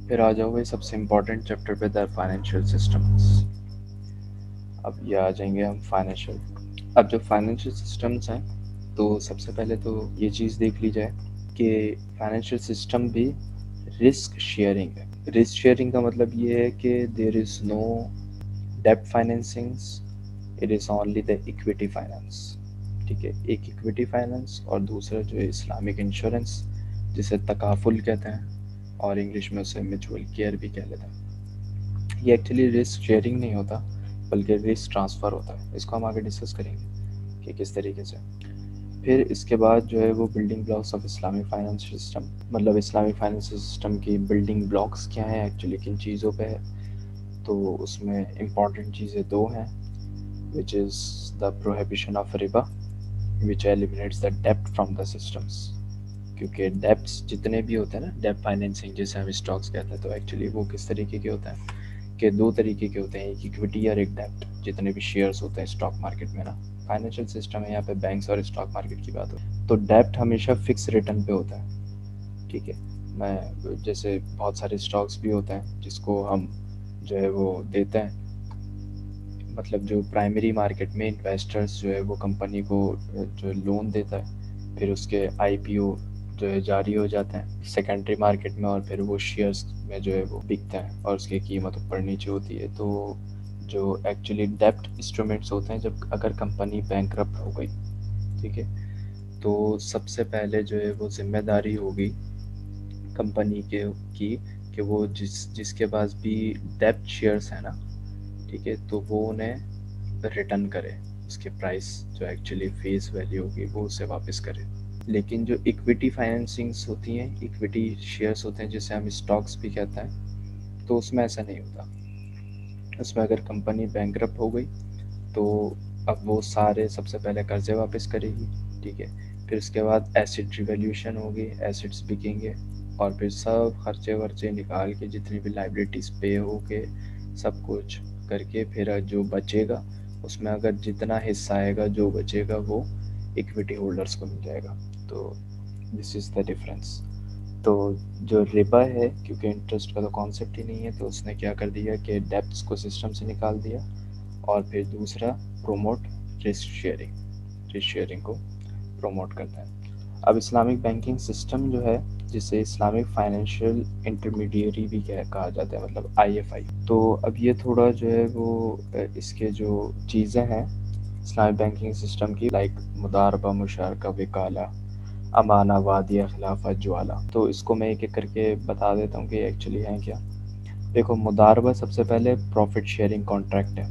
پھر آ جاؤ بھائی سب سے امپورٹنٹ چیپٹر پہ دا فائنینشیل سسٹمس. اب یہ آ جائیں گے ہم فائنینشیل. اب جو فائنینشیل سسٹمس ہیں تو سب سے پہلے تو یہ چیز دیکھ لی جائے کہ فائنینشیل سسٹم بھی رسک شیئرنگ ہے. رسک شیئرنگ کا مطلب یہ ہے کہ دیر از نو ڈیپٹ financings, it is only the equity finance. ٹھیک ہے, ایک ایکویٹی فائنینس اور دوسرا جو ہے اسلامک انشورنس جسے تکافل کہتے ہیں اور انگلش میں اسے میچول کیئر بھی کہہ لیتے ہیں. یہ ایکچولی رسک شیئرنگ نہیں ہوتا بلکہ رسک ٹرانسفر ہوتا ہے. اس کو ہم آگے ڈسکس کریں گے کہ کس طریقے سے. پھر اس کے بعد جو ہے وہ building blocks of Islamic finance system, مطلب اسلامک فائنینس سسٹم کی بلڈنگ بلاکس کیا ہیں, ایکچولی کن چیزوں پہ ہے. تو اس میں امپورٹنٹ چیزیں دو ہیں, which is the prohibition of riba, which eliminates the debt from the systems. کیونکہ ڈیپٹس جتنے بھی ہوتے ہیں نا, ڈیپ فائنینسنگ جیسے ہم اسٹاکس کہتے ہیں, تو ایکچولی وہ کس طریقے کے ہوتے ہیں کہ دو طریقے کے ہوتے ہیں, ایک ایکویٹی اور ایک ڈیپٹ. جتنے بھی شیئرس ہوتے ہیں اسٹاک مارکیٹ میں نا, فائنینشیل سسٹم ہے یہاں پہ بینکس اور اسٹاک مارکیٹ کی بات ہو, تو ڈیپٹ ہمیشہ فکس ریٹرن پہ ہوتا ہے. ٹھیک ہے, میں جیسے بہت سارے اسٹاکس بھی ہوتے ہیں جس کو ہم جو ہے وہ دیتے ہیں, مطلب جو پرائمری مارکیٹ میں انویسٹرز جو ہے وہ کمپنی کو جو لون دیتا ہے, پھر اس کے آئی پی او جو ہے جاری ہو جاتے ہیں سیکنڈری مارکیٹ میں, اور پھر وہ شیئرز میں جو ہے وہ بکتے ہیں اور اس کی قیمت اوپر نیچے ہوتی ہے. تو جو ایکچولی ڈیپٹ انسٹرومنٹس ہوتے ہیں, جب اگر کمپنی بینکرپٹ ہو گئی, ٹھیک ہے, تو سب سے پہلے جو ہے وہ ذمہ داری ہوگی کمپنی کی کہ وہ جس کے پاس بھی ڈیپٹ شیئرس ہیں نا, ٹھیک ہے, تو وہ انہیں ریٹرن کرے, اس کے پرائس جو ایکچولی فیس ویلیو ہوگی وہ اسے واپس کرے. لیکن جو ایکویٹی فائنینسنگس ہوتی ہیں, ایکویٹی شیئرس ہوتے ہیں جسے ہم اسٹاکس بھی کہتے ہیں, تو اس میں ایسا نہیں ہوتا. اس میں اگر کمپنی بینکرپٹ ہو گئی تو اب وہ سارے سب سے پہلے قرضے واپس کرے گی, ٹھیک ہے, پھر اس کے بعد ایسٹ ریویلیوشن ہوگی, ایسٹس بکیں گے, اور پھر سب خرچے ورچے نکال کے جتنی بھی لائبلٹیز پے ہو کے سب کچھ کر کے پھر جو بچے گا اس میں اگر جتنا حصہ آئے گا جو بچے گا وہ ایکویٹی ہولڈرس کو مل جائے گا. تو دس از دا ڈفرینس. تو جو ربا ہے, کیونکہ انٹرسٹ کا تو کانسیپٹ ہی نہیں ہے, تو اس نے کیا کر دیا کہ ڈیپٹس کو سسٹم سے نکال دیا, اور پھر دوسرا promote risk sharing, risk sharing کو پروموٹ کرتا ہے. اب اسلامک بینکنگ سسٹم جو ہے, جسے اسلامک فائنینشیل انٹرمیڈیری بھی کہا جاتا ہے, مطلب آئی ایف آئی. تو اب یہ تھوڑا جو ہے وہ اس کے جو چیزیں ہیں اسلامک بینکنگ سسٹم کی, لائک مداربہ, مشارکہ, وکالہ, امانہ, وعدیہ, خلافت, جوالہ, تو اس کو میں ایک ایک کر کے بتا دیتا ہوں کہ ایکچولی ہیں کیا. دیکھو, مداربہ سب سے پہلے پروفٹ شیئرنگ کانٹریکٹ ہے,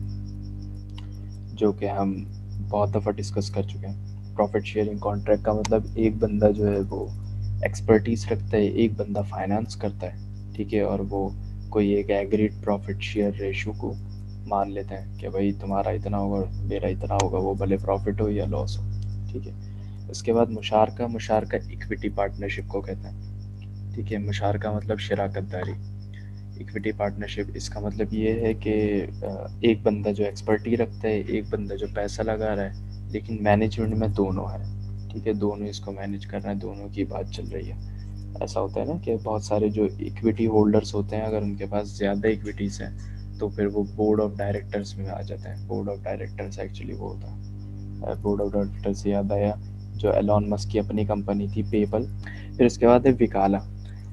جو کہ ہم بہت دفعہ ڈسکس کر چکے ہیں. پروفٹ شیئرنگ کانٹریکٹ کا مطلب ایک بندہ جو ہے وہ ایکسپرٹیز رکھتا ہے, ایک بندہ فائنانس کرتا ہے, ٹھیک ہے, اور وہ کوئی ایک ایگریڈ پروفٹ شیئر ریشو کو مان لیتے ہیں کہ بھائی تمہارا اتنا ہوگا, میرا اتنا ہوگا, وہ بھلے پروفٹ ہو یا لاس ہو, ٹھیک ہے. اس کے بعد مشارکہ, مشارکہ ایکویٹی پارٹنرشپ کو کہتے ہیں, ٹھیک ہے. مشارکہ مطلب شراکت داری. ایکویٹی پارٹنرشپ اس کا مطلب یہ ہے کہ ایک بندہ جو ایکسپرٹی رکھتا ہے, ایک بندہ جو پیسہ لگا رہا ہے, لیکن مینجمنٹ میں دونوں ہے, ٹھیک ہے, دونوں اس کو مینیج کر رہے ہیں, دونوں کی بات چل رہی ہے. ایسا ہوتا ہے نا کہ بہت سارے جو ایکویٹی ہولڈرس ہوتے ہیں, اگر ان کے پاس زیادہ ایکویٹیز ہیں تو پھر وہ بورڈ آف ڈائریکٹرس میں آ جاتے ہیں. بورڈ آف ڈائریکٹرس ایکچولی وہ ہوتا ہے, بورڈ آف ڈائریکٹرس سے یاد آیا جو ایلون مسک کی اپنی کمپنی تھی پے پل. پھر اس کے بعد ہے وکالہ.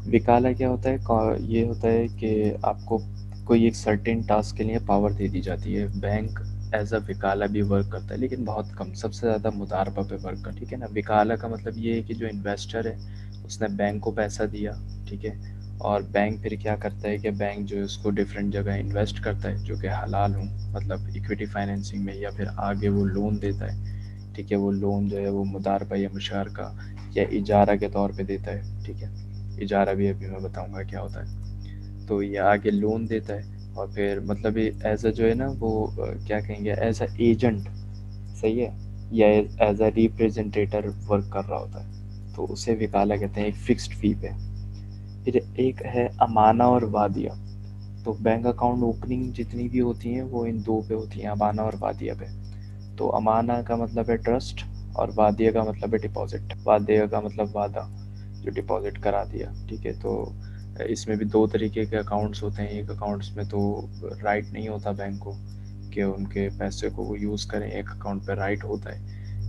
وکالہ کیا ہوتا ہے, یہ ہوتا ہے کہ آپ کو کوئی ایک سرٹن ٹاسک کے لیے پاور دے دی جاتی ہے. بینک ایز اے وکالہ بھی ورک کرتا ہے, لیکن بہت کم, سب سے زیادہ مداربہ پہ ورک کرتا ہے, ٹھیک ہے نا. وکالہ کا مطلب یہ ہے کہ جو انویسٹر ہے اس نے بینک کو پیسہ دیا, ٹھیک ہے, اور بینک پھر کیا کرتا ہے کہ بینک جو ہے اس کو ڈفرینٹ جگہ انویسٹ کرتا ہے جو کہ حلال ہوں, مطلب ایکویٹی فائنینسنگ میں, یا پھر آگے وہ لون دیتا ہے, ٹھیک ہے. وہ لون جو ہے وہ مداربہ یا مشارکہ یا اجارہ کے طور پہ دیتا ہے, ٹھیک ہے. اجارہ بھی ابھی میں بتاؤں گا کیا ہوتا ہے. تو یہ آگے لون دیتا ہے, اور پھر مطلب ایز اے جو ہے نا وہ کیا کہیں گے, ایز اے ایجنٹ, صحیح ہے, یا ایز اے ریپریزنٹیٹر ورک کر رہا ہوتا ہے, تو اسے وکالہ کہتے ہیں, ایک فکسڈ فی پہ. پھر ایک ہے امانہ اور وعدیہ. تو بینک اکاؤنٹ اوپننگ جتنی بھی ہوتی ہیں وہ ان دو پہ ہوتی ہیں, امانہ اور وعدیہ پہ. تو امانہ کا مطلب ہے ٹرسٹ, اور وعدیہ کا مطلب ہے ڈپازٹ. وعدیہ کا مطلب وعدہ, جو ڈپازٹ کرا دیا, ٹھیک ہے. تو اس میں بھی دو طریقے کے اکاؤنٹس ہوتے ہیں. ایک اکاؤنٹس میں تو رائٹ نہیں ہوتا بینک کو کہ ان کے پیسے کو وہ یوز کریں. ایک اکاؤنٹ پہ رائٹ ہوتا ہے,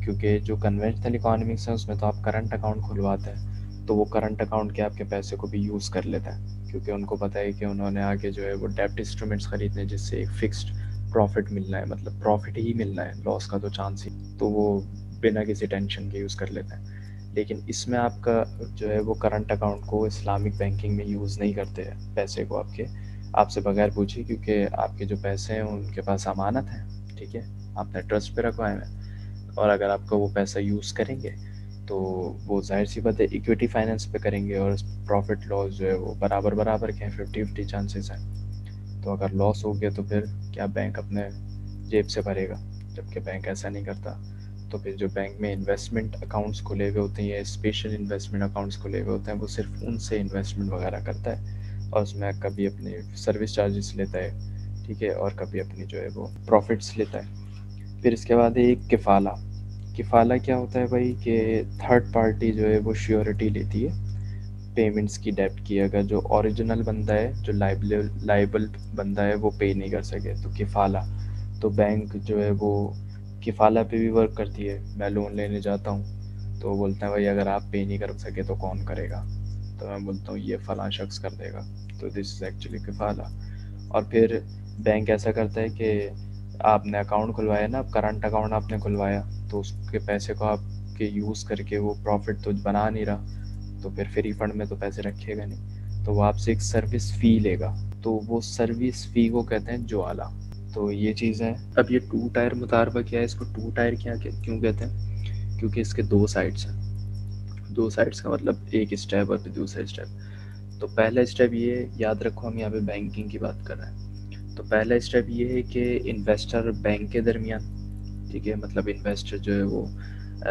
کیونکہ جو کنونشنل اکانومکس ہے اس میں تو آپ کرنٹ اکاؤنٹ کھلواتے ہیں, تو وہ کرنٹ اکاؤنٹ کے آپ کے پیسے کو بھی یوز کر لیتا ہے, کیونکہ ان کو پتہ ہے کہ انہوں نے آگے جو ہے وہ ڈیپٹ انسٹرومنٹس خریدنے ہیں جس سے ایک فکسڈ پروفٹ ملنا ہے, مطلب پروفٹ ہی ملنا ہے, لاس کا تو چانس ہی, تو وہ بنا کسی ٹینشن کے یوز کر لیتے ہیں. لیکن اس میں آپ کا جو ہے وہ کرنٹ اکاؤنٹ کو اسلامک بینکنگ میں یوز نہیں کرتے ہیں پیسے کو آپ سے بغیر پوچھے, کیونکہ آپ کے جو پیسے ہیں ان کے پاس امانت ہیں, ٹھیک ہے, آپ نے ٹرسٹ پہ رکھوائے ہیں, اور اگر آپ کا وہ پیسہ یوز کریں گے تو وہ ظاہر سی بات ہے ایکویٹی فائنینس پہ کریں گے, اور پروفٹ لاس جو ہے وہ برابر کے ہیں, 50-50 چانسز ہیں. تو اگر لاس ہو گیا تو پھر کیا بینک اپنے جیب سے بھرے گا, جبکہ بینک ایسا نہیں کرتا. تو پھر جو بینک میں انویسٹمنٹ اکاؤنٹس کھلے ہوئے ہوتے ہیں یا اسپیشل انویسٹمنٹ اکاؤنٹس کھلے ہوئے ہوتے ہیں, وہ صرف ان سے انویسٹمنٹ وغیرہ کرتا ہے, اور اس میں کبھی اپنے سروس چارجز لیتا ہے, ٹھیک ہے, اور کبھی اپنی جو ہے وہ پروفٹس لیتا ہے. پھر اس کے بعد ہے ایک کفالہ. کفالہ کیا ہوتا ہے بھائی, کہ تھرڈ پارٹی جو ہے وہ شیورٹی لیتی ہے پیمنٹس کی, ڈیپٹ کی, اگر جو اوریجنل بندہ ہے, جو لائبل بندہ ہے وہ پے نہیں کر سکے تو کفالہ. تو بینک جو ہے وہ کفالہ پہ بھی ورک کرتی ہے. میں لون لینے جاتا ہوں تو وہ بولتا ہے بھائی اگر آپ پے نہیں کر سکے تو کون کرے گا, تو میں بولتا ہوں یہ فلاں شخص کر دے گا, تو دس از ایکچولی کفالہ. اور پھر بینک ایسا کرتا ہے کہ آپ نے اکاؤنٹ کھلوایا نا, اب کرنٹ اکاؤنٹ آپ نے کھلوایا, تو اس کے پیسے کو آپ کے یوز کر کے وہ پروفٹ تو بنا نہیں رہا, تو پھر فری فنڈ میں تو پیسے رکھے گا نہیں, تو وہ آپ سے ایک سروس فی لے گا, تو وہ سروس فی کو کہتے ہیں جوالا. تو یہ چیز ہے. اب یہ ٹو ٹائر مطالبہ کیا ہے, اس کو ٹو ٹائر کیوں کہتے ہیں, کیونکہ اس کے دو سائڈس ہیں. دو سائڈس کا مطلب ایک اسٹیپ اور پھر دوسرا اسٹیپ. تو پہلا اسٹیپ یہ یاد رکھو, ہم یہاں پہ بینکنگ کی بات کر رہے ہیں, تو پہلا اسٹیپ یہ ہے کہ انویسٹر بینک کے درمیان, ٹھیک ہے, مطلب انویسٹر جو ہے وہ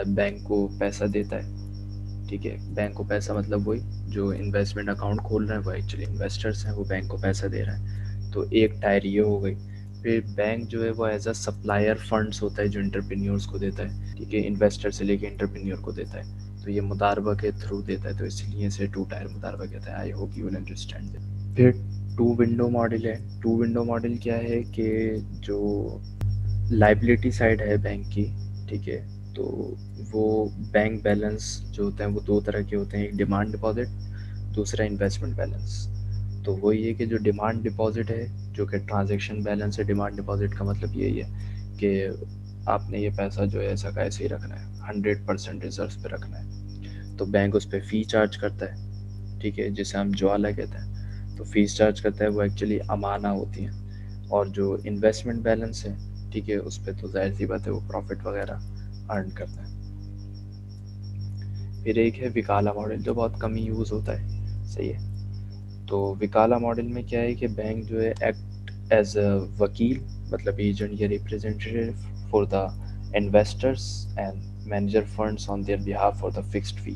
بینک کو پیسہ دیتا ہے, ٹھیک ہے, بینک کو پیسہ مطلب وہی جو انویسٹمنٹ اکاؤنٹ کھول رہے ہیں وہ ایکچولی انویسٹرس ہیں, وہ بینک کو پیسہ دے رہے ہیں. تو ایک ٹائر یہ ہو گئی. پھر بینک جو ہے وہ ایز اے سپلائر فنڈس ہوتا ہے جو انٹرپرینیورس کو دیتا ہے, ٹھیک ہے, انویسٹر سے لے کے انٹرپرینیور کو دیتا ہے, تو یہ مداربہ کے تھرو دیتا ہے, تو اس لیے اسے ٹو ٹائر مداربہ کہتا ہے. I hope you will understand. پھر ٹو ونڈو ماڈل ہے. ٹو ونڈو ماڈل کیا ہے کہ جو لائبلٹی سائڈ ہے بینک کی, ٹھیک ہے, تو وہ بینک بیلنس جو ہوتے ہیں وہ دو طرح کے ہوتے ہیں, ایک ڈیمانڈ ڈپازٹ, دوسرا انویسٹمنٹ بیلنس. تو وہی ہے کہ جو ڈیمانڈ ڈپازٹ ہے جو کہ ٹرانزیکشن بیلنس ہے, ڈیمانڈ ڈپازٹ کا مطلب یہی ہے کہ آپ نے یہ پیسہ جو ہے ایسا کا ایسے ہی رکھنا ہے, 100% ریزروس پہ رکھنا ہے, تو بینک اس پہ فی چارج کرتا ہے, ٹھیک ہے, جسے ہم جوالا کہتے ہیں. تو فیس چارج کرتا ہے, وہ ایکچولی امانہ ہوتی ہیں. اور جو انویسٹمنٹ بیلنس ہے, ٹھیک ہے, اس پہ تو ظاہر سی بات ہے وہ پروفٹ وغیرہ ارن کرتا ہے. پھر ایک ہے وکالہ ماڈل جو بہت کم ہی یوز ہوتا ہے, صحیح ہے. تو وکالہ ماڈل میں کیا ہے کہ بینک جو ہے ایکٹ ایز اے وکیل, مطلب ایجنٹ یا representative for the investors and manager funds on their behalf for the fixed fee.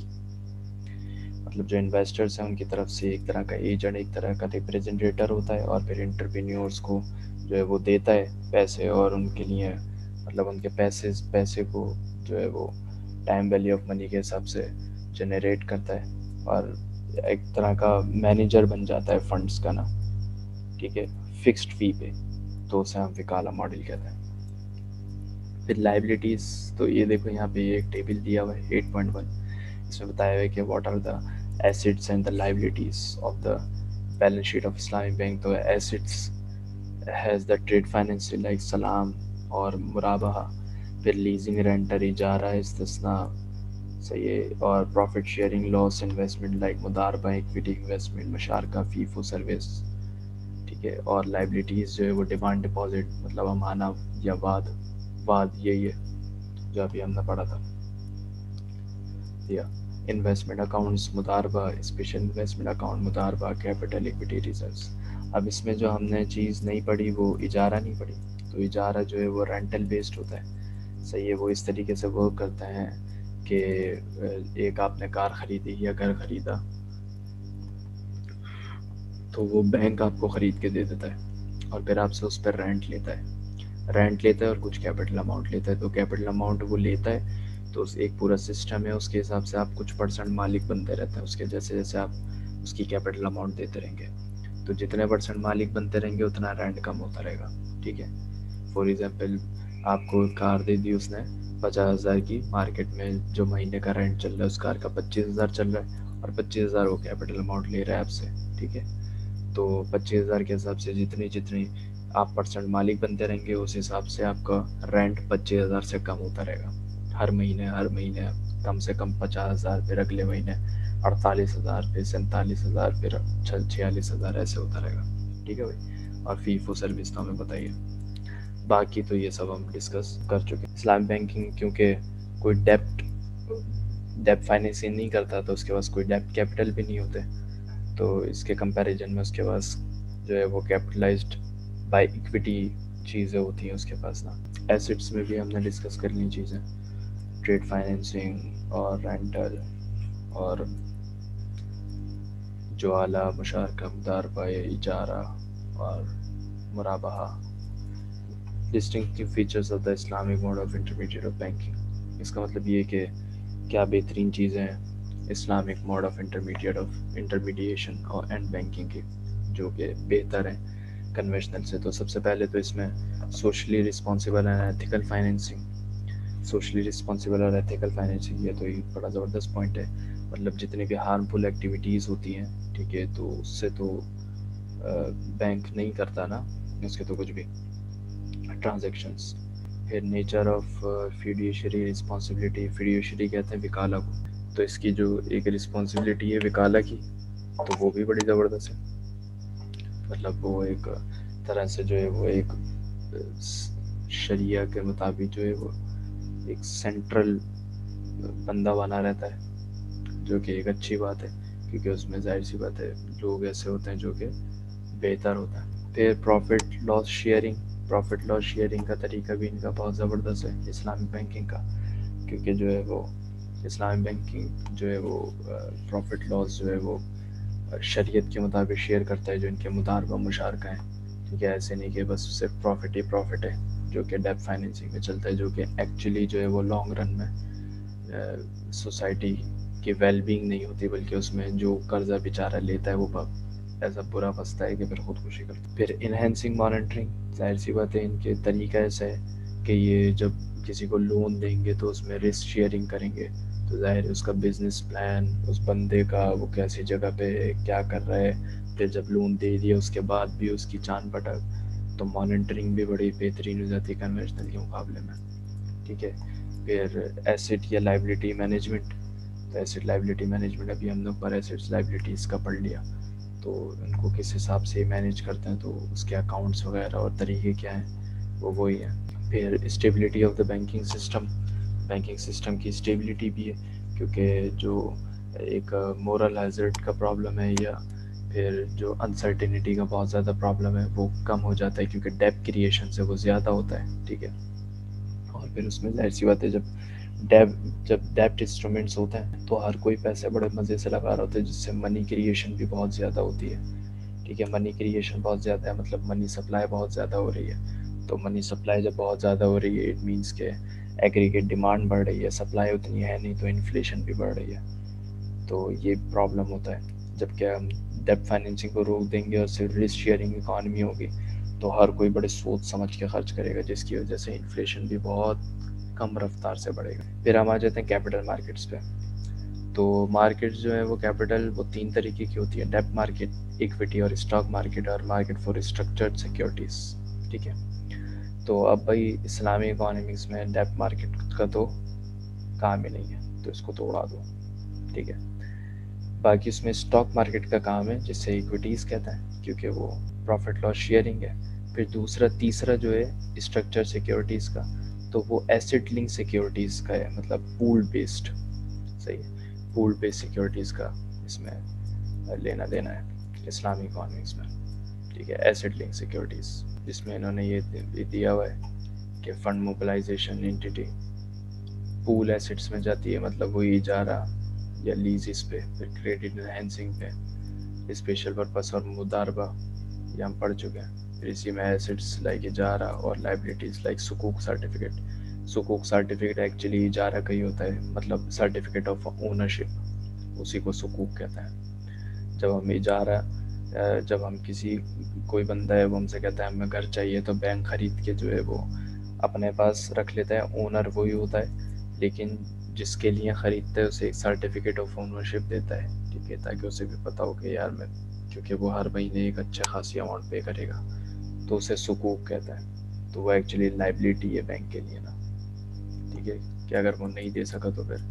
مطلب جو انویسٹرس ہیں ان کی طرف سے ایک طرح کا ایجنٹ, ایک طرح کا ریپرزینٹیٹر ہوتا ہے, اور پھر انٹرپرینیورس کو جو ہے وہ دیتا ہے پیسے, اور ان کے لیے مطلب ان کے پیسے کو جو ہے وہ ٹائم ویلیو آف منی کے حساب سے جنریٹ کرتا ہے, اور ایک طرح کا مینیجر بن جاتا ہے فنڈس کا نا, ٹھیک ہے, فکسڈ فی پہ. تو اسے ہم وکالہ ماڈل کہتے ہیں. پھر لائبلٹیز, تو یہ دیکھو یہاں پہ ایک ٹیبل دیا ہوا ہے 8.1, اس میں بتایا ہوا ہے کہ what are the assets and the liabilities of the balance sheet of Islamic bank. تو assets has the trade finance like سلام اور مرابحہ, پھر لیزنگ, رینٹر, اجارہ, استثناء, صحیح ہے, اور پروفٹ شیئرنگ, لاس انویسٹمنٹ لائک مداربہ, ایکویٹی انویسٹمنٹ, مشارکہ, فی فور سروس, ٹھیک ہے. اور لائبلٹیز جو ہے وہ ڈیمانڈ ڈپازٹ, مطلب امانہ یا وعد یہی ہے جو ابھی ہم نے پڑھا تھا, یا انویسٹمنٹ اکاؤنٹس, مداربہ, اسپیشل انویسٹمنٹ اکاؤنٹ, مداربہ, کیپٹل, ایکویٹی ریزروز. اب اس میں جو ہم نے چیز نہیں پڑھی وہ اجارہ نہیں پڑھی. تو اجارہ جو ہے وہ رینٹل بیسڈ ہوتا ہے, صحیح ہے. وہ اس طریقے سے ورک کرتے ہیں کہ ایک آپ نے کار خریدی یا گھر خریدا, تو وہ بینک آپ کو خرید کے دے دیتا ہے, اور پھر آپ سے اس پر رینٹ لیتا ہے اور کچھ کیپٹل اماؤنٹ لیتا ہے. تو کیپٹل اماؤنٹ وہ لیتا ہے, تو ایک پورا سسٹم ہے, اس کے حساب سے آپ کچھ پرسنٹ مالک بنتے رہتے ہیں اس کے, جیسے جیسے آپ اس کی کیپٹل اماؤنٹ دیتے رہیں گے. تو جتنے % مالک بنتے رہیں گے اتنا رینٹ کم ہوتا رہے گا. ٹھیک ہے. فار ایگزامپل آپ کو کار دے دی اس نے 50,000 کی, مارکیٹ میں جو مہینے کا رینٹ چل رہا ہے اس کار کا 25,000 چل رہا ہے, اور 25,000 وہ کیپٹل اماؤنٹ لے رہا ہے آپ سے. ٹھیک ہے. تو 25,000 کے حساب سے جتنی آپ % مالک بنتے رہیں گے اس حساب سے آپ کا رینٹ 25,000 سے کم ہوتا رہے گا. ہر مہینے کم سے کم 50,000, پھر اگلے مہینے 48,000, پھر 47,000, پھر 46,000, ایسے ہوتا رہے گا. ٹھیک ہے بھائی. اور فی فور سروس تو ہمیں بتائیے. باقی تو یہ سب ہم ڈسکس کر چکے ہیں. اسلام بینکنگ کیونکہ کوئی ڈیپ فائنینسنگ نہیں کرتا تو اس کے پاس کوئی ڈیپ کیپٹل بھی نہیں ہوتے, تو اس کے کمپیریزن میں اس کے پاس جو ہے وہ کیپٹلائزڈ بائی ایکویٹی چیزیں ہوتی ہیں اس کے پاس نا. ایسٹس میں بھی ہم نے ڈسکس کر لی چیزیں, ٹریڈ فائنینسنگ اور رینٹل اور جو اعلیٰ مشارکہ مداربہ اجارہ اور مرابحہ. Distinctive features of the Islamic mode of intermediate of banking. اس کا مطلب یہ کہ کیا بہترین چیزیں ہیں اسلامک موڈ آف انٹرمیڈیشن اور اینڈ بینکنگ کی جو کہ بہتر ہیں کنوینشنل سے. تو سب سے پہلے تو اس میں socially responsible and ethical financing. Socially responsible اور ایتھیکل فائنینسنگ یہ تو ایک بڑا زبردست پوائنٹ ہے. مطلب جتنی بھی ہارمفل ایکٹیویٹیز ہوتی ہیں, ٹھیک ہے, تو اس سے تو بینک نہیں کرتا نا اس کے تو کچھ بھی ٹرانزیکشنس. پھر nature of fiduciary responsibility. Fiduciary کہتے ہیں وکالہ کو, تو اس کی جو ایک رسپانسبلٹی ہے وکالہ کی تو وہ بھی بڑی زبردست ہے. مطلب وہ ایک طرح سے جو ہے وہ ایک شریعہ کے مطابق جو ہے وہ ایک سینٹرل بندہ بنا رہتا ہے, جو کہ ایک اچھی بات ہے کیونکہ اس میں ظاہر سی بات ہے لوگ ایسے ہوتے ہیں جو کہ بہتر ہوتا ہے. پھر پروفٹ لاس شیئرنگ کا طریقہ بھی ان کا بہت زبردست ہے اسلامک بینکنگ کا, کیونکہ جو ہے وہ اسلامک بینکنگ جو ہے وہ پروفٹ لاس جو ہے وہ شریعت کے مطابق شیئر کرتا ہے جو ان کے مداربہ مشارکہ ہیں. ٹھیک ہے. ایسے نہیں کہ بس صرف پروفٹ ہے جو کہ ڈیپ فائنینسنگ میں چلتا ہے, جو کہ ایکچولی جو ہے وہ لانگ رن میں سوسائٹی کی ویل بینگ نہیں ہوتی, بلکہ اس میں جو قرضہ بیچارہ لیتا ہے وہ ایسا برا پھنستا ہے کہ پھر خودکشی کرتا ہے. پھر انہینسنگ مانیٹرنگ. ظاہر سی بات ہے ان کے طریقہ ایسا ہے کہ یہ جب کسی کو لون دیں گے تو اس میں رسک شیئرنگ کریں گے, تو ظاہر ہے اس کا بزنس پلان اس بندے کا وہ کیسی جگہ پہ کیا کر رہا ہے, پھر جب لون دے دیا اس کے بعد بھی اس کی چان پٹک, تو مانیٹرنگ بھی بڑی بہترین ہو جاتی ہے کنونشنل کے مقابلے میں. ٹھیک ہے. پھر ایسٹ یا لائبلٹی مینجمنٹ. تو ایسٹ لائبلٹی مینجمنٹ ابھی ہم نے اوپر ایسٹس لائبلٹیز کا پڑھ لیا, تو ان کو کس حساب سے مینیج کرتے ہیں, تو اس کے اکاؤنٹس وغیرہ اور طریقے کیا ہیں وہ وہی ہیں. پھر stability of the banking system. Banking system کی اسٹیبلٹی بھی ہے, کیونکہ جو ایک مورل ہیزرڈ کا پرابلم ہے یا پھر جو انسرٹینٹی کا بہت زیادہ پرابلم ہے وہ کم ہو جاتا ہے, کیونکہ ڈیپ کریشن سے وہ زیادہ ہوتا ہے. ٹھیک ہے. اور پھر اس میں ظاہر سی بات ہے جب ڈیپٹ انسٹرومنٹس ہوتے ہیں تو ہر کوئی پیسے بڑے مزے سے لگا رہا ہوتا ہے, جس سے منی کریشن بھی بہت زیادہ ہوتی ہے. ٹھیک ہے. منی کریشن بہت زیادہ ہے, مطلب منی سپلائی بہت زیادہ ہو رہی ہے. تو منی سپلائی جب بہت زیادہ ہو رہی ہے اٹ مینس کہ ایگریگیٹ ڈیمانڈ بڑھ رہی ہے, سپلائی اتنی ہے نہیں, تو انفلیشن بھی بڑھ رہی ہے. تو یہ پرابلم ہوتا ہے. جب کہ ہم ڈیپ فائنینسنگ کو روک دیں گے اور صرف رسک شیئرنگ اکانومی ہوگی تو ہر کوئی بڑے سوچ سمجھ کے خرچ کرے گا, جس کی وجہ سے انفلیشن بھی بہت کم رفتار سے بڑھے گا. پھر ہم آ جاتے ہیں کیپٹل مارکیٹس پہ. تو مارکیٹ جو ہے وہ کیپٹل وہ 3 طریقے کی ہوتی ہے, ڈیپ مارکیٹ, ایکویٹی اور اسٹاک مارکیٹ, اور مارکیٹ فار اسٹرکچرڈ سیکورٹیز. ٹھیک ہے. تو اب بھائی اسلامی اکانومکس میں ڈیپ مارکیٹ کا تو کام ہی نہیں ہے, تو اس کو تو اڑا دو. ٹھیک ہے. باقی اس میں اسٹاک مارکیٹ کا کام ہے جس سے ایکویٹیز کہتا ہے, کیونکہ وہ پروفٹ لاس شیئرنگ ہے. پھر تیسرا جو ہے اسٹرکچر سیکورٹیز کا, تو وہ ایسٹ لنک سیکورٹیز کا ہے, مطلب پول بیسڈ. صحیح ہے. پول بیسڈ سیکورٹیز کا اس میں لینا دینا ہے اسلامی اکانومکس میں. ٹھیک ہے. ایسٹ لنک سیکورٹیز جس میں انہوں نے یہ دیا ہوا ہے کہ فنڈ موبلائزیشن انٹیٹی پول ایسٹس میں جاتی ہے, مطلب وہی اجارہ یا لیزز پہ, پھر کریڈٹ انہینسنگ پہ, اسپیشل پرپس اور مداربہ یہ ہم پڑھ چکے ہیں. پھر اسی میں ایسٹس لائک اجارہ اور لائبلٹیز لائک سکوک سرٹیفکیٹ. سکوک سرٹیفکیٹ ایکچولی اجارہ کا ہی ہوتا ہے, مطلب سرٹیفکیٹ آف اونرشپ, اسی کو سکوک کہتے ہیں. جب ہم اجارہ جب ہم کسی کوئی بندہ ہے وہ ہم سے کہتا ہے ہمیں گھر چاہیے تو بینک خرید کے جو ہے وہ اپنے پاس رکھ لیتا ہے، اونر وہی ہوتا ہے، لیکن جس کے لیے خریدتا ہے اسے ایک سرٹیفکیٹ آف اونرشپ دیتا ہے، ٹھیک ہے، تاکہ اسے بھی پتہ ہو کہ یار میں، کیونکہ وہ ہر مہینے ایک اچھا خاصی اماؤنٹ پے کرے گا، تو اسے سکوک کہتا ہے، تو وہ ایکچولی لائبلٹی ہے بینک کے لیے نا، ٹھیک ہے، کہ اگر وہ نہیں دے سکا تو پھر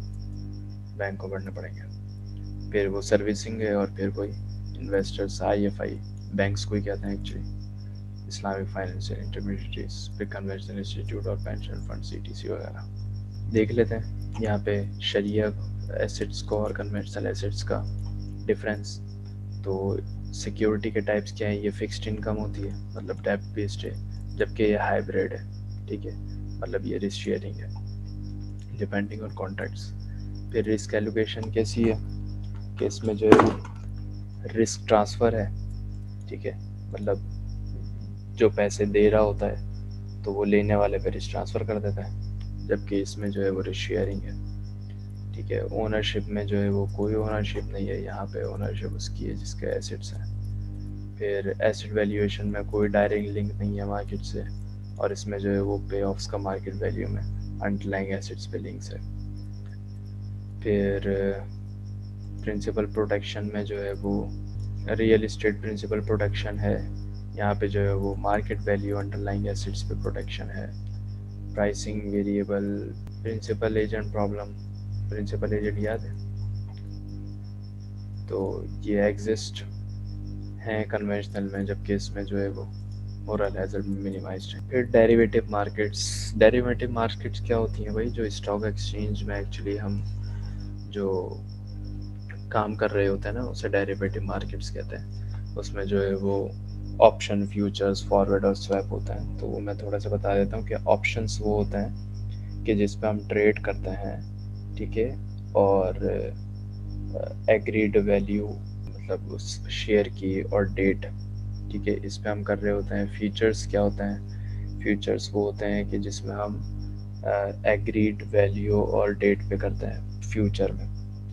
بینک کو بھرنے پڑیں گے. پھر وہ سروسنگ ہے، اور پھر کوئی investors I F I banks کو ہی کہتے ہیں ایکچولی، اسلامک فائنینشیل انٹرمیڈیٹریز، پھر کنونشنل انسٹیٹیوٹ اور pension fund C T C وغیرہ. دیکھ لیتے ہیں یہاں پہ شریعہ ایسٹس کو اور کنونشنل ایسٹس کا ڈفرینس. تو سیکیورٹی کے ٹائپس کیا ہیں؟ یہ فکسڈ انکم ہوتی ہے، مطلب ڈیپ بیسڈ ہے، جبکہ یہ ہائبریڈ ہے، ٹھیک ہے، مطلب یہ رسک شیئرنگ ہے ڈپینڈنگ آن کانٹیکٹس. پھر رسک ایلوکیشن کیسی ہے کہ اس میں جو ہے رسک ٹرانسفر ہے، ٹھیک ہے، مطلب جو پیسے دے رہا ہوتا ہے تو وہ لینے والے پہ رسک ٹرانسفر کر دیتا ہے، جبکہ اس میں جو ہے وہ رسک شیئرنگ ہے، ٹھیک ہے. اونرشپ میں جو ہے وہ کوئی اونرشپ نہیں ہے، یہاں پہ اونرشپ اس کی ہے جس کے ایسٹس ہیں. پھر ایسٹ ویلیویشن میں کوئی ڈائریکٹ لنک نہیں ہے مارکیٹ سے، اور اس میں جو ہے وہ پے آفس کا مارکیٹ ویلیو میں انڈرلائنگ ایسٹس پہ لنکس ہے. پھر پرنسپل پروٹیکشن میں جو ہے وہ ریئل اسٹیٹ پرنسپل پروٹیکشن ہے، یہاں پہ جو ہے وہ مارکیٹ ویلیو انڈرلائنگ ایسٹس پہ پروٹیکشن ہے. Pricing variable, principal agent problem, principal agent یاد ہے؟ تو یہ ایگزسٹ ہیں کنونشنل میں، جبکہ اس میں جو ہے وہ مورل ہیزرڈ منیمائزڈ ہے. پھر ڈیریویٹو مارکیٹس. ڈیریویٹو مارکیٹس کیا ہوتی ہیں بھائی؟ جو اسٹاک ایکسچینج میں ایکچولی ہم جو کام کر رہے ہوتے ہیں نا اسے ڈیریویٹو مارکیٹس کہتے ہیں. اس میں جو ہے وہ آپشن، فیوچرز، فارورڈ اور سویپ ہوتا ہے. تو وہ میں تھوڑا سا بتا دیتا ہوں کہ آپشنس وہ ہوتا ہے کہ جس پہ ہم ٹریڈ کرتے ہیں، ٹھیک ہے، اور ایگریڈ ویلیو مطلب اس شیئر کی اور ڈیٹ، ٹھیک ہے، اس پہ ہم کر رہے ہوتے ہیں. فیوچرز کیا ہوتے ہیں؟ فیوچرز وہ ہوتے ہیں کہ جس میں ہم ایگریڈ ویلیو اور ڈیٹ پہ کرتے ہیں فیوچر میں،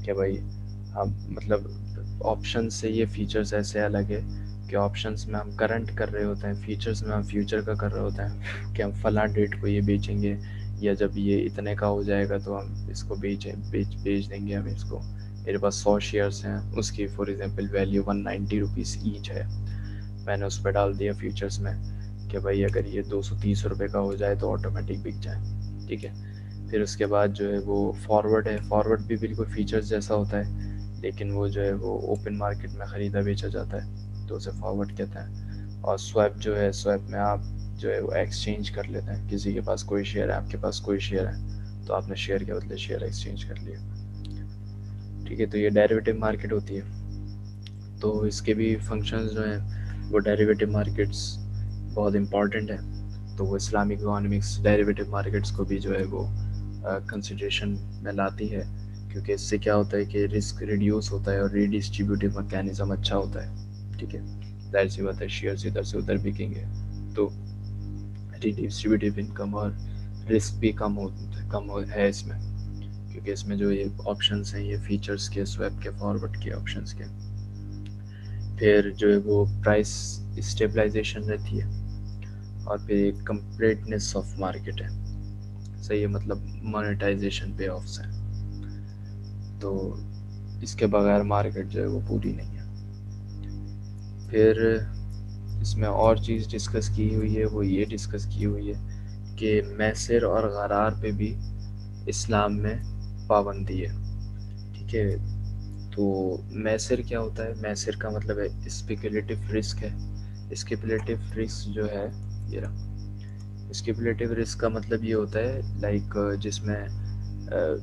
کہ بھائی ہم مطلب آپشن سے یہ فیچرز ایسے الگ ہے کہ آپشنس میں ہم کرنٹ کر رہے ہوتے ہیں، فیچرز میں ہم فیوچر کا کر رہے ہوتے ہیں کہ ہم فلاں ڈیٹ کو یہ بیچیں گے، یا جب یہ اتنے کا ہو جائے گا تو ہم اس کو بیچ دیں گے. ہم اس کو، میرے پاس 100 شیئرس ہیں، اس کی for example value 190 rupees each ہے، میں نے اس پہ ڈال دیا فیوچرس میں کہ بھائی اگر یہ 230 روپے کا ہو جائے تو آٹومیٹک بک جائے، ٹھیک ہے. پھر اس کے بعد جو ہے وہ فارورڈ ہے. فارورڈ بھی بالکل فیچرز جیسا ہوتا ہے، لیکن وہ جو ہے وہ اوپن مارکیٹ میں خریدا بیچا جاتا ہے، تو اسے فارورڈ کہتے ہیں. اور سویپ جو ہے، سویپ میں آپ جو ہے وہ ایکسچینج کر لیتے ہیں. کسی کے پاس کوئی شیئر ہے، آپ کے پاس کوئی شیئر ہے، تو آپ نے شیئر کے بدلے شیئر ایکسچینج کر لیا، ٹھیک ہے. تو یہ ڈیریویٹو مارکیٹ ہوتی ہے. تو اس کے بھی فنکشنز جو ہیں وہ ڈیریویٹو مارکیٹس بہت امپورٹنٹ ہیں. تو وہ اسلامک اکانومکس ڈیریویٹو مارکیٹس کو بھی جو ہے وہ کنسیڈریشن میں لاتی ہے، کیونکہ اس سے کیا ہوتا ہے کہ رسک ریڈیوس ہوتا ہے اور ریڈسٹریبیوٹیو میکینزم اچھا ہوتا ہے، ٹھیک ہے. ظاہر سی بات ہے شیئرز ادھر سے ادھر بکیں گے تو ریڈسٹریبیوٹیو انکم اور رسک بھی کم ہے اس میں، کیونکہ اس میں جو یہ آپشنس ہیں یہ فیچرز کے، سویپ کے، فارورڈ کے آپشنس کے. پھر جو ہے وہ پرائس اسٹیبلائزیشن رہتی ہے، اور پھر ایک کمپلیٹنس آف مارکیٹ ہے، صحیح ہے، مطلب مانیٹائزیشن پے آفس ہیں. تو اس کے بغیر مارکیٹ جو ہے وہ پوری نہیں ہے. پھر اس میں اور چیز ڈسکس کی ہوئی ہے، وہ یہ ڈسکس کی ہوئی ہے کہ میسر اور غرار پہ بھی اسلام میں پابندی ہے، ٹھیک ہے. تو میسر کیا ہوتا ہے؟ میسر کا مطلب ہے اسپیکولیٹو رسک ہے. اسپیکولیٹو رسک جو ہے یہ رہا، اسپیکولیٹو رسک کا مطلب یہ ہوتا ہے لائک جس میں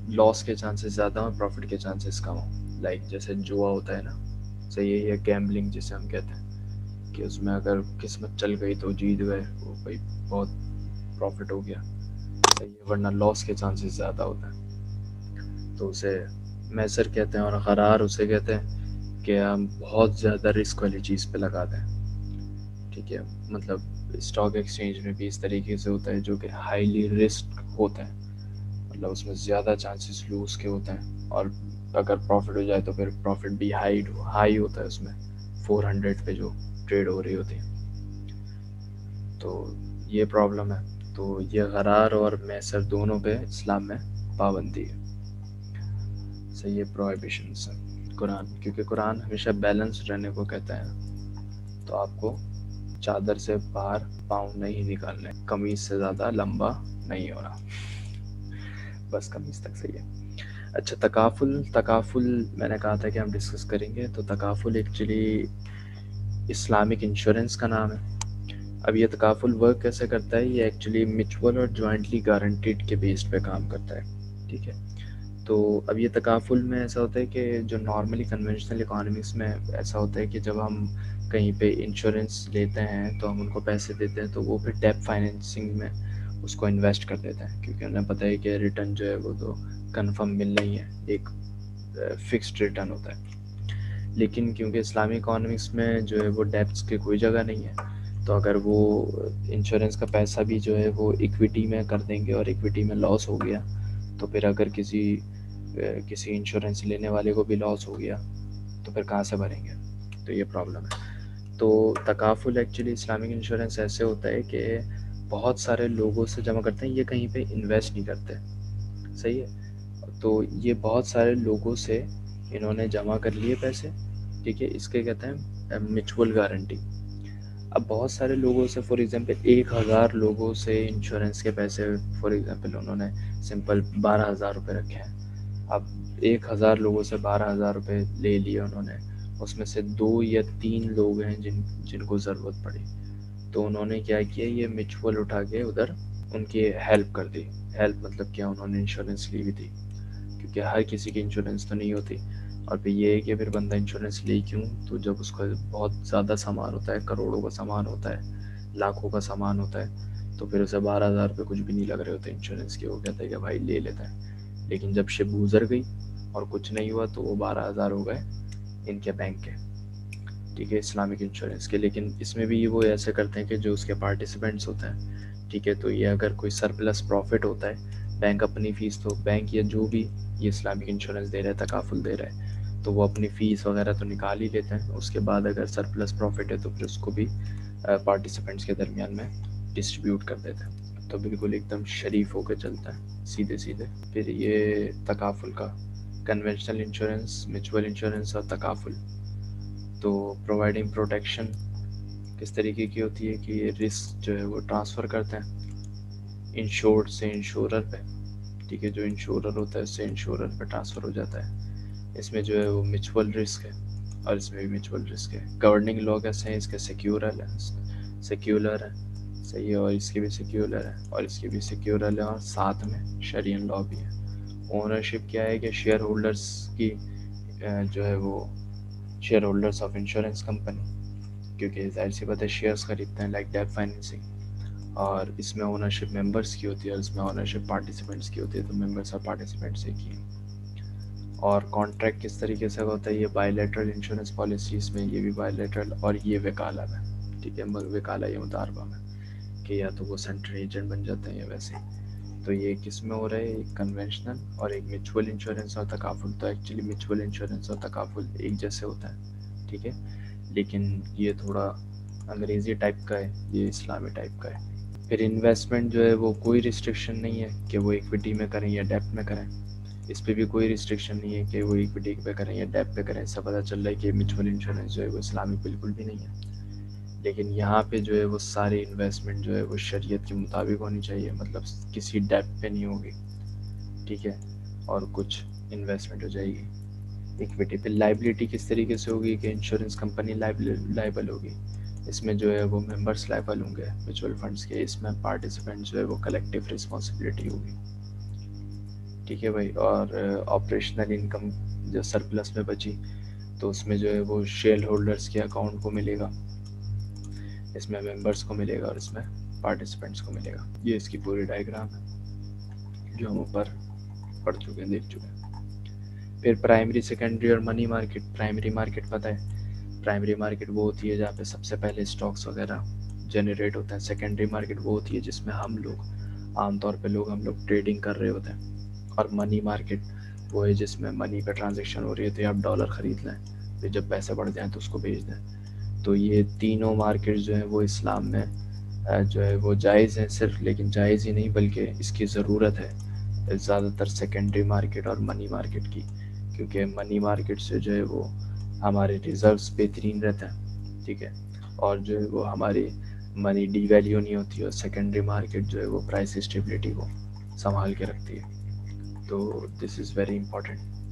لاس کے چانسز زیادہ ہوں، پروفٹ کے چانسز کم ہوں. لائک جیسے جوا ہوتا ہے نا، صحیح ہے، گیمبلنگ جسے ہم کہتے ہیں، کہ اس میں اگر قسمت چل گئی تو جیت گئے، وہ بھائی بہت پروفٹ ہو گیا، صحیح ہے، ورنہ لاس کے چانسز زیادہ ہوتے ہیں. تو اسے میسر کہتے ہیں. اور غرار اسے کہتے ہیں کہ ہم بہت زیادہ رسک والی چیز پہ لگا دیں، ٹھیک ہے. مطلب اسٹاک ایکسچینج میں بھی اس طریقے سے ہوتا ہے جو کہ ہائیلی رسک ہوتا ہے، مطلب اس میں زیادہ چانسز لوز کے ہوتے ہیں، اور اگر پروفٹ ہو جائے تو پھر پروفٹ بھی ہائی ہوتا ہے اس میں 400 پہ جو ٹریڈ ہو رہی ہوتی ہے. تو یہ پرابلم ہے. تو یہ غرار اور میسر دونوں پہ اسلام میں پابندی ہے. صحیح ہے، پروہیبیشنس ہے قرآن، کیونکہ قرآن ہمیشہ بیلنس رہنے کو کہتا ہے. تو آپ کو چادر سے باہر پاؤں نہیں نکالنے، قمیص سے زیادہ لمبا نہیں ہونا، بس قمیص تک. صحیح ہے. اچھا، تکافل میں نے کہا تھا کہ ہم ڈسکس کریں گے. تو تکافل ایکچولی اسلامک انشورنس کا نام ہے. اب یہ تکافل ورک کیسے کرتا ہے؟ یہ ایکچولی میچول اور جوائنٹلی گارنٹیڈ کے بیس پہ کام کرتا ہے. ٹھیک ہے. تو اب یہ تکافل میں ایسا ہوتا ہے کہ جو نارملی کنونشنل اکانومکس میں ایسا ہوتا ہے کہ جب ہم کہیں پہ انشورنس لیتے ہیں تو ہم ان کو پیسے دیتے ہیں، تو وہ پھر ڈیپ فائنینسنگ میں اس کو انویسٹ کر دیتے ہیں، کیونکہ انہیں پتہ ہے کہ ریٹرن جو ہے وہ تو کنفرم مل نہیں ہے، ایک فکسڈ ریٹرن ہوتا ہے. لیکن کیونکہ اسلامی اکانومکس میں جو ہے وہ ڈیپس کی کوئی جگہ نہیں ہے، تو اگر وہ انشورنس کا پیسہ بھی جو ہے وہ ایکویٹی میں کر دیں گے اور ایکویٹی میں لاس ہو گیا، تو پھر اگر کسی انشورنس لینے والے کو بھی لاس ہو گیا تو پھر کہاں سے بھریں گے؟ تو یہ پرابلم ہے. تو تکافل ایکچولی اسلامک انشورنس ایسے ہوتا ہے کہ بہت سارے لوگوں سے جمع کرتے ہیں، یہ کہیں پہ انویسٹ نہیں کرتے. صحیح ہے. تو یہ بہت سارے لوگوں سے انہوں نے جمع کر لیے پیسے. ٹھیک ہے. اس کے کہتے ہیں میچول گارنٹی. اب بہت سارے لوگوں سے، فار ایگزامپل 1000 لوگوں سے انشورنس کے پیسے، فار ایگزامپل انہوں نے سمپل 12,000 روپے رکھے ہیں. اب 1000 لوگوں سے 12,000 روپے لے لیے انہوں نے، اس میں سے 2 یا 3 لوگ ہیں جن کو ضرورت پڑی، تو انہوں نے کیا کیا، یہ میچول اٹھا کے ادھر ان کی ہیلپ کر دی. ہیلپ مطلب کیا، انہوں نے انشورنس لی ہوئی تھی، کیونکہ ہر کسی کی انشورنس تو نہیں ہوتی. اور پھر یہ ہے کہ پھر بندہ انشورنس لے کیوں، تو جب اس کا بہت زیادہ سامان ہوتا ہے، کروڑوں کا سامان ہوتا ہے، لاکھوں کا سامان ہوتا ہے، تو پھر اسے 12,000 روپے کچھ بھی نہیں لگ رہے ہوتے انشورنس کے. وہ کہتا ہے کہ بھائی لے لیتا ہے. لیکن جب شپ گزر گئی اور کچھ نہیں ہوا تو وہ 12,000 ہو گئے ان کے بینک کے. ٹھیک ہے، اسلامک انشورنس کے. لیکن اس میں بھی وہ ایسے کرتے ہیں کہ جو اس کے پارٹیسپینٹس ہوتے ہیں، ٹھیک ہے، تو یہ اگر کوئی سرپلس پروفٹ ہوتا ہے، بینک اپنی فیس، تو بینک یا جو بھی یہ اسلامک انشورنس دے رہا ہے، تکافل دے رہا ہے، تو وہ اپنی فیس وغیرہ تو نکال ہی لیتے ہیں. اس کے بعد اگر سرپلس پروفٹ ہے تو پھر اس کو بھی پارٹیسپینٹس کے درمیان میں ڈسٹریبیوٹ کر دیتے ہیں. تو بالکل ایک دم شریف ہو کے چلتا ہے، سیدھے سیدھے. پھر یہ تکافل کا کنونشنل انشورنس، میچول انشورنس اور تکافل. تو پرووائڈنگ پروٹیکشن کس طریقے کی ہوتی ہے کہ یہ رسک جو ہے وہ ٹرانسفر کرتے ہیں انشورڈ سے انشورر پہ. ٹھیک ہے، جو انشورر ہوتا ہے اس سے انشورر پہ ٹرانسفر ہو جاتا ہے. اس میں جو ہے وہ میچول رسک ہے اور اس میں بھی میچول رسک ہے. گورننگ لا کیسے ہیں اس کے؟ سیکیورل ہے، سیکیولر ہے. صحیح ہے، اور اس کے بھی سیکیولر ہے اور اس کے بھی سیکیورل ہے، اور ساتھ میں شرعین لا بھی ہے. اونرشپ کیا ہے کہ شیئر ہولڈرس کی جو ہے وہ share holders of insurance company, کیونکہ ظاہر سی بات ہے شیئرس خریدتے ہیں لائک ڈیپ فائنینسنگ. اور اس میں اونرشپ ممبرس کی ہوتی ہے اور اس میں اونرشپ پارٹیسپینٹس کی ہوتی ہے. تو ممبرس اور پارٹیسپینٹس ایک ہی. اور کانٹریکٹ کس طریقے سے ہوتا ہے؟ یہ بائی لیٹرل انشورنس پالیسیز میں، یہ بھی بائی لیٹرل، اور یہ وکالہ میں. ٹھیک ہے، وکالہ یہ مداربہ میں، کہ یا تو وہ سینٹرل ایجنٹ بن جاتے ہیں یا ویسے. تو یہ کس میں ہو رہا ہے؟ ایک کنونشنل اور ایک میچول انشورنس اور تکافل. تو ایکچولی میچول انشورنس اور تکافل ایک جیسے ہوتا ہے. ٹھیک ہے، لیکن یہ تھوڑا انگریزی ٹائپ کا ہے، یہ اسلامی ٹائپ کا ہے. پھر انویسٹمنٹ جو ہے وہ کوئی ریسٹرکشن نہیں ہے کہ وہ ایکویٹی میں کریں یا ڈیپ میں کریں. اس پہ بھی کوئی ریسٹرکشن نہیں ہے کہ وہ ایکویٹی پہ کریں یا ڈیپ پہ کریں. اس سے پتہ چل رہا ہے کہ میچول انشورنس جو ہے وہ اسلامک بالکل بھی نہیں ہے. لیکن یہاں پہ جو ہے وہ ساری انویسٹمنٹ جو ہے وہ شریعت کے مطابق ہونی چاہیے، مطلب کسی ڈیپ پہ نہیں ہوگی. ٹھیک ہے، اور کچھ انویسٹمنٹ ہو جائے گی ایکویٹی پہ. لائبلٹی کس طریقے سے ہوگی کہ انشورنس کمپنی لائبل ہوگی. اس میں جو ہے وہ ممبرس لائبل ہوں گے میچول فنڈس کے. اس میں پارٹیسپینٹ جو ہے وہ کلیکٹیو رسپانسبلٹی ہوگی. ٹھیک ہے بھائی. اور آپریشنل انکم جو سرپلس میں بچی تو اس میں جو ہے وہ شیئر ہولڈرس کے اکاؤنٹ کو ملے گا، اس میں ممبرس کو ملے گا اور اس میں پارٹیسپینٹس کو ملے گا. یہ اس کی پوری ڈائیگرام ہے جو ہم اوپر پڑھ چکے ہیں، دیکھ چکے ہیں. پھر پرائمری، سیکنڈری اور منی مارکیٹ. پرائمری مارکیٹ پتہ ہے، پرائمری مارکیٹ وہ ہوتی ہے جہاں پہ سب سے پہلے اسٹاکس وغیرہ جنریٹ ہوتے ہیں. سیکنڈری مارکیٹ وہ ہوتی ہے جس میں ہم لوگ عام طور پہ ہم لوگ ٹریڈنگ کر رہے ہوتے ہیں. اور منی مارکیٹ وہ ہے جس میں منی پہ ٹرانزیکشن ہو رہی ہے، تو آپ ڈالر خرید لیں، پھر جب پیسے بڑھ جائیں تو اس کو بیچ دیں. تو یہ تینوں مارکیٹ جو ہیں وہ اسلام میں جو ہے وہ جائز ہیں صرف، لیکن جائز ہی نہیں بلکہ اس کی ضرورت ہے زیادہ تر سیکنڈری مارکیٹ اور منی مارکیٹ کی، کیونکہ منی مارکیٹ سے جو ہے وہ ہمارے ریزروس بہترین رہتے ہیں، ٹھیک ہے، اور جو ہے وہ ہماری منی ڈی ویلیو نہیں ہوتی، اور سیکنڈری مارکیٹ جو ہے وہ پرائس اسٹیبلٹی کو سنبھال کے رکھتی ہے. تو دس از ویری امپورٹنٹ.